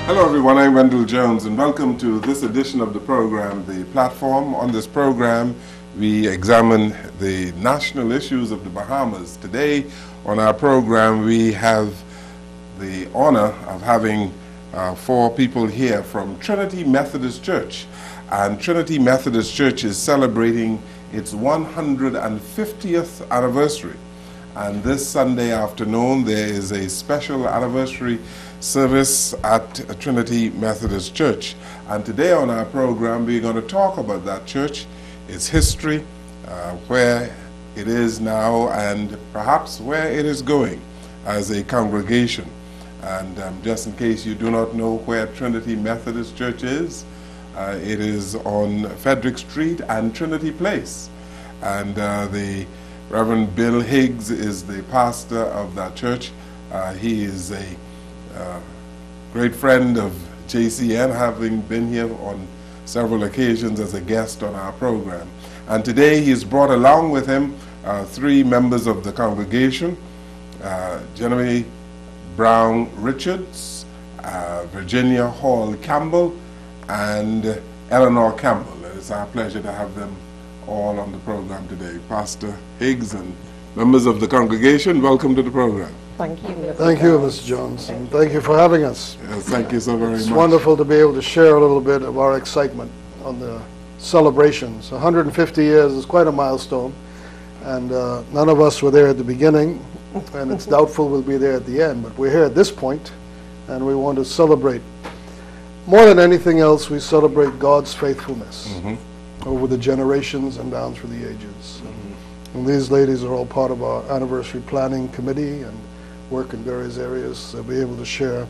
Hello everyone, I'm Wendell Jones and welcome to this edition of the program, The Platform. On this program, we examine the national issues of the Bahamas. Today on our program, we have the honor of having four people here from Trinity Methodist Church. And Trinity Methodist Church is celebrating its 150th anniversary. And this Sunday afternoon, there is a special anniversary service at Trinity Methodist Church. And today on our program, we're going to talk about that church, its history, where it is now, and perhaps where it is going as a congregation. And just in case you do not know where Trinity Methodist Church is, it is on Frederick Street and Trinity Place. And the Reverend Bill Higgs is the pastor of that church. He is a great friend of JCN, having been here on several occasions as a guest on our program. And today he's brought along with him three members of the congregation, Genevieve Brown Richards, Virginia Hall Campbell, and Eleanor Campbell. It's our pleasure to have them all on the program today. Pastor Higgs and members of the congregation, welcome to the program. Thank you. Thank you, Mr. Jones, and thank you for having us. Yes, thank you so very much. It's wonderful to be able to share a little bit of our excitement on the celebrations. 150 years is quite a milestone, and none of us were there at the beginning, and it's doubtful we'll be there at the end, but we're here at this point, and we want to celebrate. More than anything else, we celebrate God's faithfulness over the generations and down through the ages. And these ladies are all part of our anniversary planning committee and work in various areas. They'll be able to share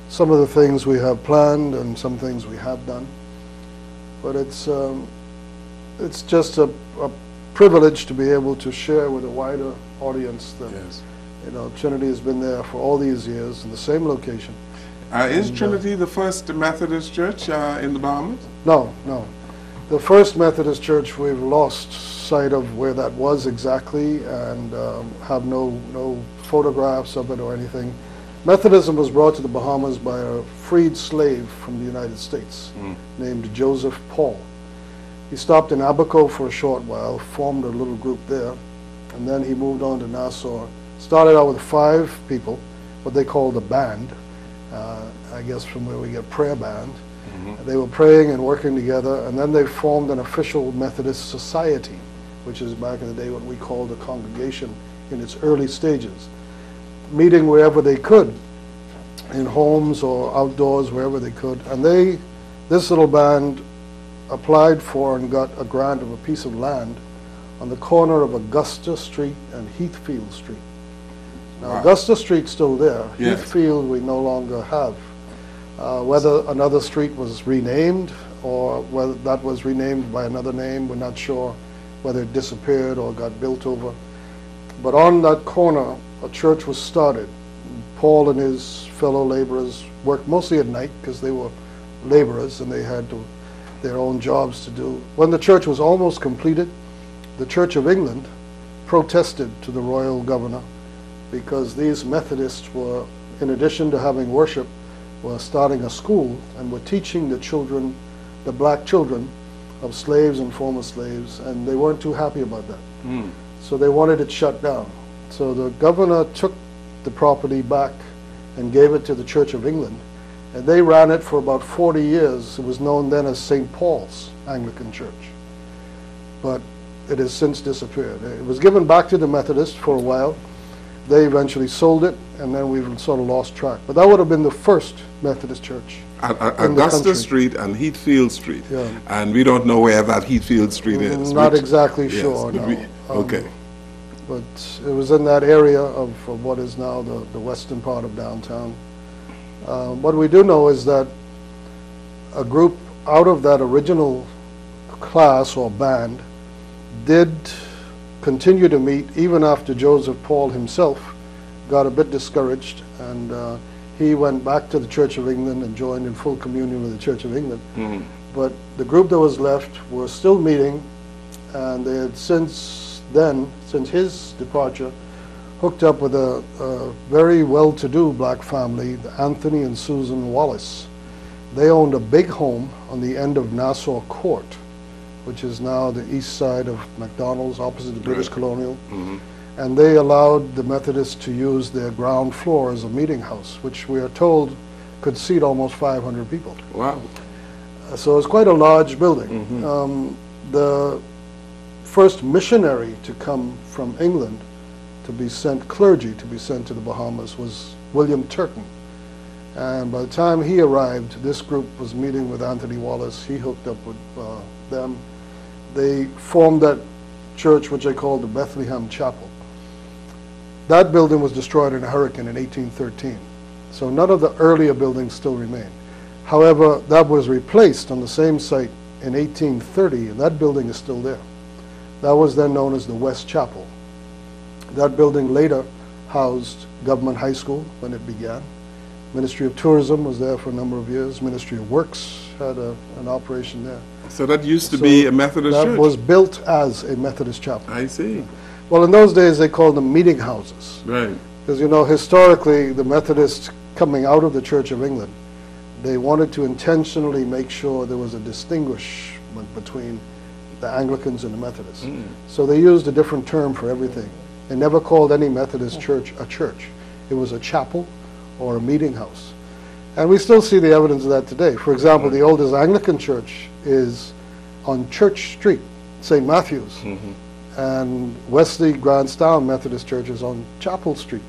some of the things we have planned and some things we have done. But it's just a privilege to be able to share with a wider audience that Trinity has been there for all these years in the same location. Is Trinity the first Methodist church in the Bahamas? No. The first Methodist church, we've lost sight of where that was exactly, and have no photographs of it or anything. Methodism was brought to the Bahamas by a freed slave from the United States named Joseph Paul. He stopped in Abaco for a short while, formed a little group there, and then he moved on to Nassau. Started out with 5 people, what they called a band, I guess from where we get prayer band. They were praying and working together, and then they formed an official Methodist society, which is back in the day what we called a congregation in its early stages, meeting wherever they could, in homes or outdoors, wherever they could. And this little band applied for and got a grant of a piece of land on the corner of Augusta Street and Heathfield Street. Now, Augusta Street's still there. Yes. Heathfield we no longer have. Whether another street was renamed or whether that was renamed by another name, we're not sure. Whether it disappeared or got built over. But on that corner, a church was started. Paul and his fellow laborers worked mostly at night because they were laborers and they had their own jobs to do. When the church was almost completed, the Church of England protested to the royal governor because these Methodists were, in addition to having worship, were starting a school and were teaching the children, the black children of slaves and former slaves, and they weren't too happy about that. So they wanted it shut down. So the governor took the property back and gave it to the Church of England, and they ran it for about 40 years. It was known then as St. Paul's Anglican Church, but it has since disappeared. It was given back to the Methodists for a while. They eventually sold it, and then we've sort of lost track. But that would have been the first Methodist church. Augusta Street and Heathfield Street. Yeah. And we don't know where that Heathfield Street is. Not exactly sure, no. Okay. But it was in that area of what is now the western part of downtown. What we do know is that a group out of that original class or band did continue to meet even after Joseph Paul himself got a bit discouraged, and he went back to the Church of England and joined in full communion with the Church of England. But the group that was left were still meeting, and they had since his departure, hooked up with a very well-to-do black family, Anthony and Susan Wallace, They owned a big home on the end of Nassau Court, which is now the east side of McDonald's, opposite the British Colonial. And they allowed the Methodists to use their ground floor as a meeting house, which we are told could seat almost 500 people. Wow. So it's quite a large building. The first missionary to come from England to be sent, clergy to be sent to the Bahamas, was William Turton. And by the time he arrived, this group was meeting with Anthony Wallace. He hooked up with them. They formed that church, which they called the Bethlehem Chapel. That building was destroyed in a hurricane in 1813. So none of the earlier buildings still remain. However, that was replaced on the same site in 1830, and that building is still there. That was then known as the West Chapel. That building later housed Government High School when it began. Ministry of Tourism was there for a number of years. Ministry of Works had an operation there. So that used to be a Methodist church? That was built as a Methodist chapel. I see. Well, in those days they called them meeting houses. Right. Because, you know, historically the Methodists coming out of the Church of England, they wanted to intentionally make sure there was a distinguishment between the Anglicans and the Methodists. So they used a different term for everything. They never called any Methodist church a church. It was a chapel or a meeting house. And we still see the evidence of that today. For example, the oldest Anglican church is on Church Street, St. Matthew's. And Wesley Grandstown Methodist Church is on Chapel Street.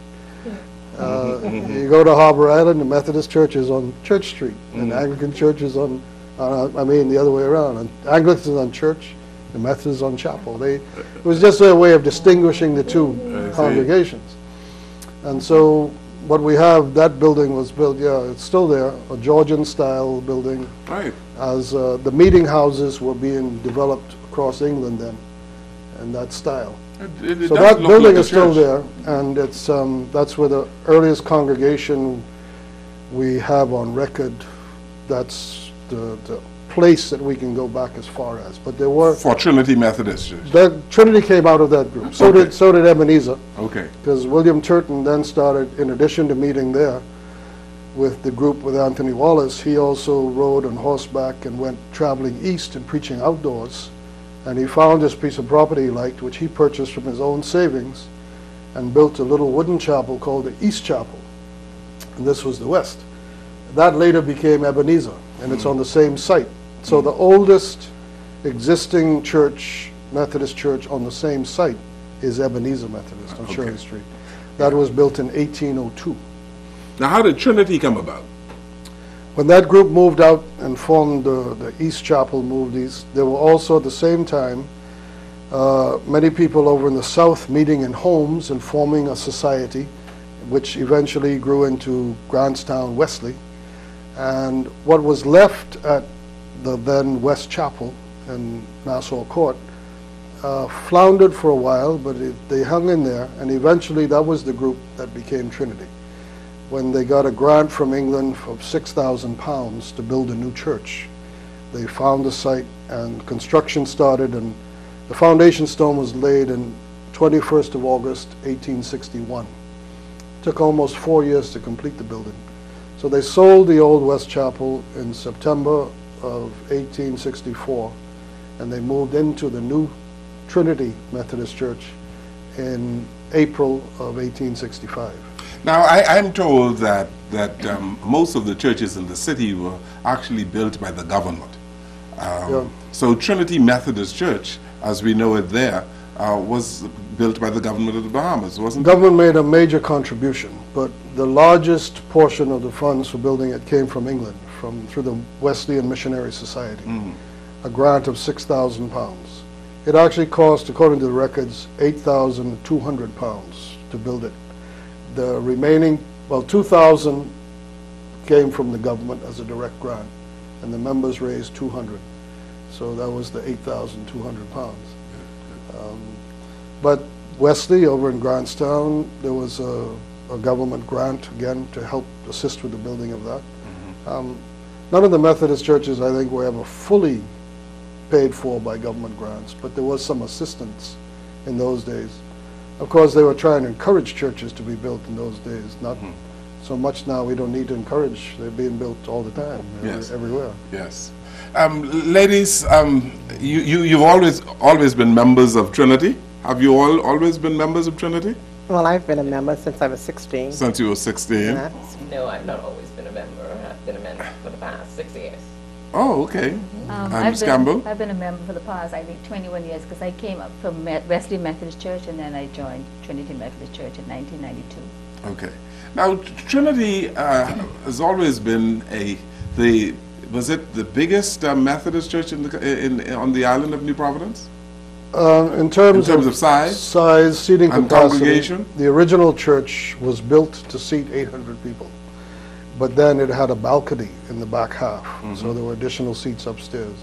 You go to Harbor Island, the Methodist Church is on Church Street, and the Anglican Church is on, the other way around. And Anglicans on Church, the Methodists on Chapel. It was just a way of distinguishing the two congregations. And so what we have, that building was built, it's still there, a Georgian-style building. Right. As the meeting houses were being developed across England then, in that style. So that building is still there, and it's that's where the earliest congregation we have on record. That's the place that we can go back as far as. But there were for Trinity Methodist Church. That Trinity came out of that group. So did Ebenezer. Okay. Because William Turton then started, in addition to meeting there with the group with Anthony Wallace, he also rode on horseback and went traveling east and preaching outdoors. And he found this piece of property he liked, which he purchased from his own savings, and built a little wooden chapel called the East Chapel. And this was the West. That later became Ebenezer, and it's on the same site. So the oldest existing church, Methodist church, on the same site is Ebenezer Methodist on Shirley Street. That was built in 1802. Now, how did Trinity come about? When that group moved out and formed the East Chapel, moved east, there were also at the same time many people over in the south meeting in homes and forming a society, which eventually grew into Grantstown Wesley. And what was left at the then West Chapel in Nassau Court floundered for a while, but they hung in there, and eventually that was the group that became Trinity. When they got a grant from England of £6,000 to build a new church, they found the site and construction started, and the foundation stone was laid in 21st of August 1861. It took almost 4 years to complete the building. So they sold the old West Chapel in September of 1864, and they moved into the new Trinity Methodist Church in April of 1865. Now, I'm told that most of the churches in the city were actually built by the government. So Trinity Methodist Church, as we know it there, was built by the government of the Bahamas, wasn't it? The government made a major contribution, but the largest portion of the funds for building it came from England, through the Wesleyan Missionary Society, a grant of £6,000. It actually cost, according to the records, £8,200 to build it. The remaining, $2,000 came from the government as a direct grant, and the members raised $200. So that was the £8,200. But Wesley, over in Grantstown, there was a government grant, again, to help assist with the building of that. None of the Methodist churches, I think, were ever fully paid for by government grants, but there was some assistance in those days. Of course, they were trying to encourage churches to be built in those days, not so much now we don't need to encourage. They're being built all the time, Yes. everywhere. Yes. Ladies, you've always been members of Trinity. Have you all always been members of Trinity? Well, I've been a member since I was 16. Since you were 16? Yes. No, I've not always been a member. I've been a member for the past 6 years. Oh, okay. Ms. Campbell? I've been a member for the past, I think, 21 years, because I came up from Wesley Methodist Church, and then I joined Trinity Methodist Church in 1992. Okay. Now, Trinity has always been was it the biggest Methodist church on the island of New Providence? In terms of size? Seating and capacity, congregation? the original church was built to seat 800 people. But then it had a balcony in the back half, so there were additional seats upstairs.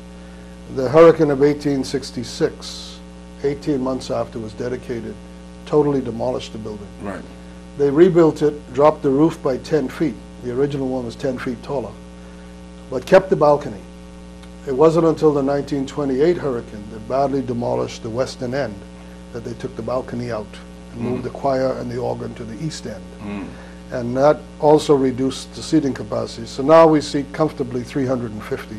The hurricane of 1866, 18 months after it was dedicated, totally demolished the building. Right. They rebuilt it, dropped the roof by 10 feet. The original one was 10 feet taller, but kept the balcony. It wasn't until the 1928 hurricane that badly demolished the western end that they took the balcony out and moved the choir and the organ to the east end. And that also reduced the seating capacity. So now we seat comfortably 350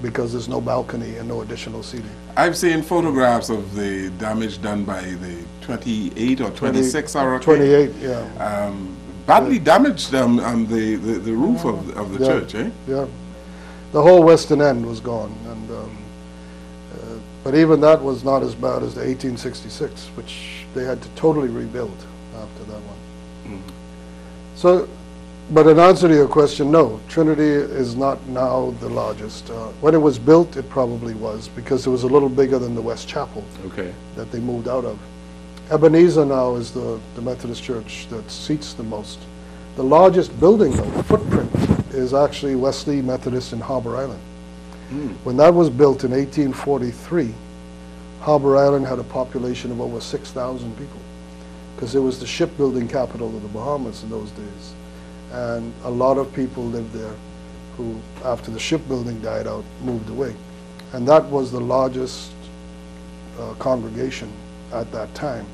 because there's no balcony and no additional seating. I've seen photographs of the damage done by the 28 or 26 hurricane. 28, yeah. Badly damaged the roof of the church, eh? Yeah. The whole western end was gone. And but even that was not as bad as the 1866, which they had to totally rebuild after that one. So, but in answer to your question, no, Trinity is not now the largest. When it was built, it probably was, because it was a little bigger than the West Chapel that they moved out of. Ebenezer now is the Methodist church that seats the most. The largest building, though, footprint, is actually Wesley Methodist in Harbor Island. When that was built in 1843, Harbor Island had a population of over 6,000 people, because it was the shipbuilding capital of the Bahamas in those days. And a lot of people lived there who, after the shipbuilding died out, moved away. And that was the largest congregation at that time.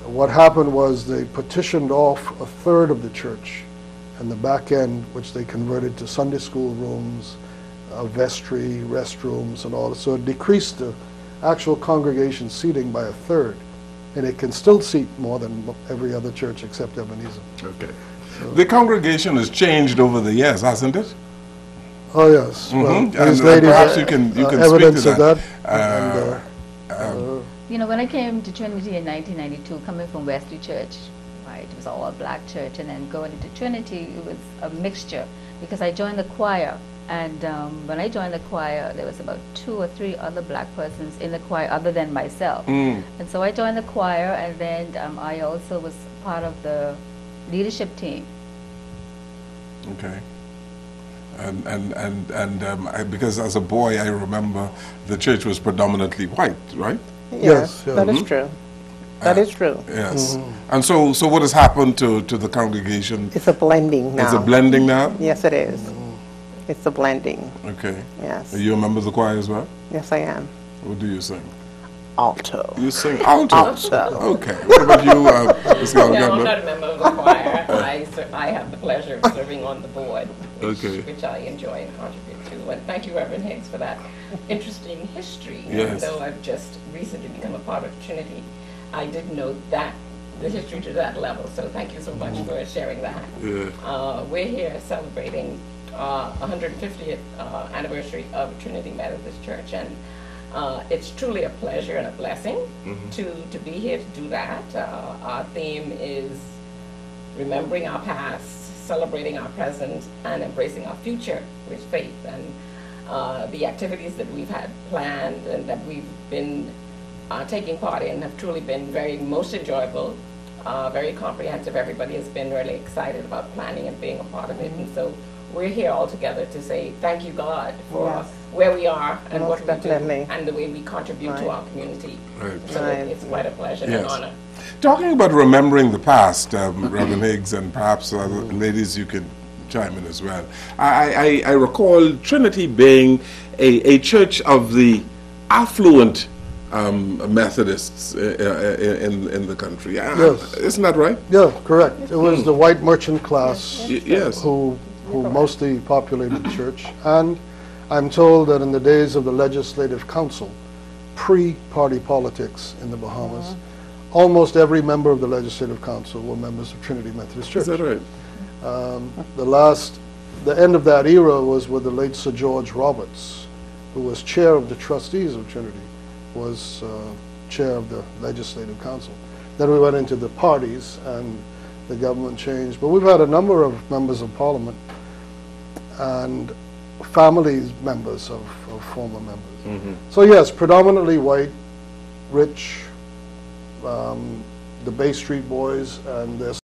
What happened was they petitioned off a third of the church, and the back end, which they converted to Sunday school rooms, a vestry, restrooms, and all. So it decreased the actual congregation seating by a third. And it can still seat more than every other church except Ebenezer. Okay. So the congregation has changed over the years, hasn't it? Oh, yes. Well, these and ladies perhaps you can evidence speak to of that. You know, when I came to Trinity in 1992, coming from Wesley Church, right, it was all a black church, and then going into Trinity, it was a mixture, because I joined the choir. And when I joined the choir, there was about 2 or 3 other black persons in the choir other than myself. And so I joined the choir, and then I also was part of the leadership team. Okay. And because as a boy, I remember the church was predominantly white, right? Yes, yeah. that is true. That is true. Yes. And so what has happened to the congregation? It's a blending now. It's a blending now? Yes, it is. It's a blending. Okay. Yes. Are you a member of the choir as well? Yes, I am. What do you sing? Alto. You sing alto? Alto. Okay. What about you, Ms. No, I'm not a member of the choir. I have the pleasure of serving on the board, which I enjoy and contribute to. And thank you, Reverend Higgs, for that interesting history. Yes. Though I've just recently become a part of Trinity, I didn't know that, the history to that level. So thank you so much for sharing that. Yeah. We're here celebrating 150th anniversary of Trinity Methodist Church, and it's truly a pleasure and a blessing to be here to do that. Our theme is remembering our past, celebrating our present, and embracing our future with faith. And the activities that we've had planned and that we've been taking part in have truly been most enjoyable, very comprehensive. Everybody has been really excited about planning and being a part of it, and so we're here all together to say thank you, God, for where we are and what we do and the way we contribute to our community. Right. So it's quite a pleasure and an honor. Talking about remembering the past, Reverend Higgs, and perhaps ladies, you can chime in as well. I recall Trinity being a church of the affluent Methodists in the country. Yes. Isn't that right? Yeah, correct. It was the white merchant class Yes. who mostly populated the church. And I'm told that in the days of the Legislative Council, pre-party politics in the Bahamas, almost every member of the Legislative Council were members of Trinity Methodist Church. Is that right? The end of that era was with the late Sir George Roberts, who was chair of the trustees of Trinity, was chair of the Legislative Council. Then we went into the parties and the government changed. But we've had a number of members of parliament and family members of former members. So yes, predominantly white, rich, the Bay Street Boys and their